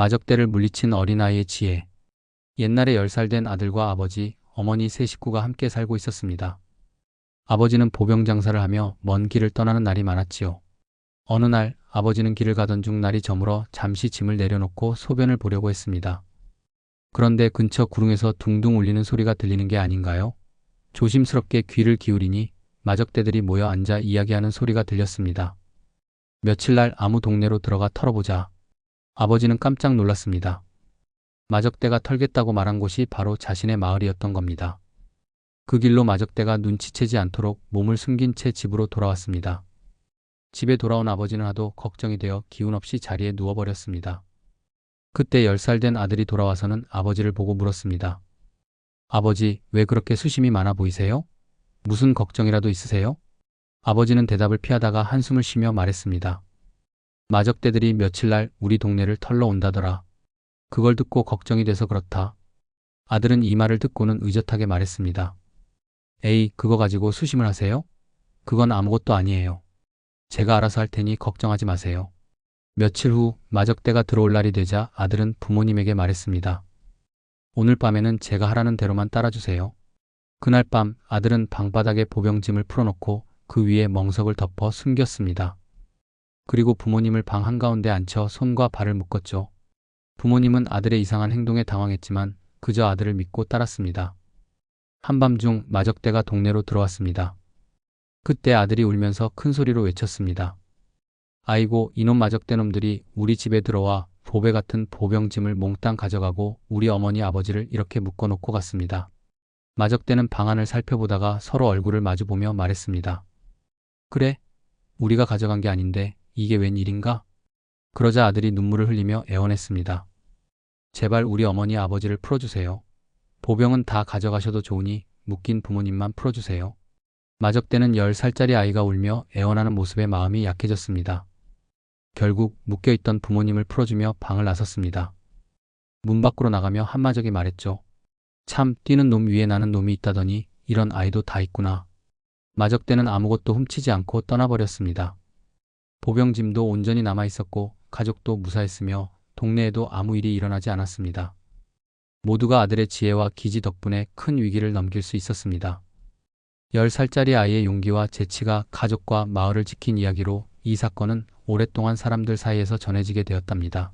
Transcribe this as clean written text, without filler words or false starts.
마적대를 물리친 어린아이의 지혜. 옛날에 10살 된 아들과 아버지, 어머니 세 식구가 함께 살고 있었습니다. 아버지는 보병 장사를 하며 먼 길을 떠나는 날이 많았지요. 어느 날 아버지는 길을 가던 중 날이 저물어 잠시 짐을 내려놓고 소변을 보려고 했습니다. 그런데 근처 구릉에서 둥둥 울리는 소리가 들리는 게 아닌가요? 조심스럽게 귀를 기울이니 마적대들이 모여 앉아 이야기하는 소리가 들렸습니다. 며칠 날 아무 동네로 들어가 털어보자. 아버지는 깜짝 놀랐습니다. 마적대가 털겠다고 말한 곳이 바로 자신의 마을이었던 겁니다. 그 길로 마적대가 눈치채지 않도록 몸을 숨긴 채 집으로 돌아왔습니다. 집에 돌아온 아버지는 하도 걱정이 되어 기운 없이 자리에 누워버렸습니다. 그때 10살 된 아들이 돌아와서는 아버지를 보고 물었습니다. 아버지, 왜 그렇게 수심이 많아 보이세요? 무슨 걱정이라도 있으세요? 아버지는 대답을 피하다가 한숨을 쉬며 말했습니다. 마적대들이 며칠 날 우리 동네를 털러 온다더라. 그걸 듣고 걱정이 돼서 그렇다. 아들은 이 말을 듣고는 의젓하게 말했습니다. 에이, 그거 가지고 수심을 하세요? 그건 아무것도 아니에요. 제가 알아서 할 테니 걱정하지 마세요. 며칠 후 마적대가 들어올 날이 되자 아들은 부모님에게 말했습니다. 오늘 밤에는 제가 하라는 대로만 따라주세요. 그날 밤 아들은 방바닥에 보병짐을 풀어놓고 그 위에 멍석을 덮어 숨겼습니다. 그리고 부모님을 방 한가운데 앉혀 손과 발을 묶었죠. 부모님은 아들의 이상한 행동에 당황했지만 그저 아들을 믿고 따랐습니다. 한밤중 마적대가 동네로 들어왔습니다. 그때 아들이 울면서 큰 소리로 외쳤습니다. 아이고, 이놈 마적대 놈들이 우리 집에 들어와 보배 같은 보병짐을 몽땅 가져가고 우리 어머니 아버지를 이렇게 묶어놓고 갔습니다. 마적대는 방 안을 살펴보다가 서로 얼굴을 마주보며 말했습니다. 그래? 우리가 가져간 게 아닌데 이게 웬일인가? 그러자 아들이 눈물을 흘리며 애원했습니다. 제발 우리 어머니 아버지를 풀어주세요. 보병은 다 가져가셔도 좋으니 묶인 부모님만 풀어주세요. 마적대는 10살짜리 아이가 울며 애원하는 모습에 마음이 약해졌습니다. 결국 묶여있던 부모님을 풀어주며 방을 나섰습니다. 문 밖으로 나가며 한마적이 말했죠. 참, 뛰는 놈 위에 나는 놈이 있다더니 이런 아이도 다 있구나. 마적대는 아무것도 훔치지 않고 떠나버렸습니다. 보병짐도 온전히 남아있었고 가족도 무사했으며 동네에도 아무 일이 일어나지 않았습니다. 모두가 아들의 지혜와 기지 덕분에 큰 위기를 넘길 수 있었습니다. 10살짜리 아이의 용기와 재치가 가족과 마을을 지킨 이야기로 이 사건은 오랫동안 사람들 사이에서 전해지게 되었답니다.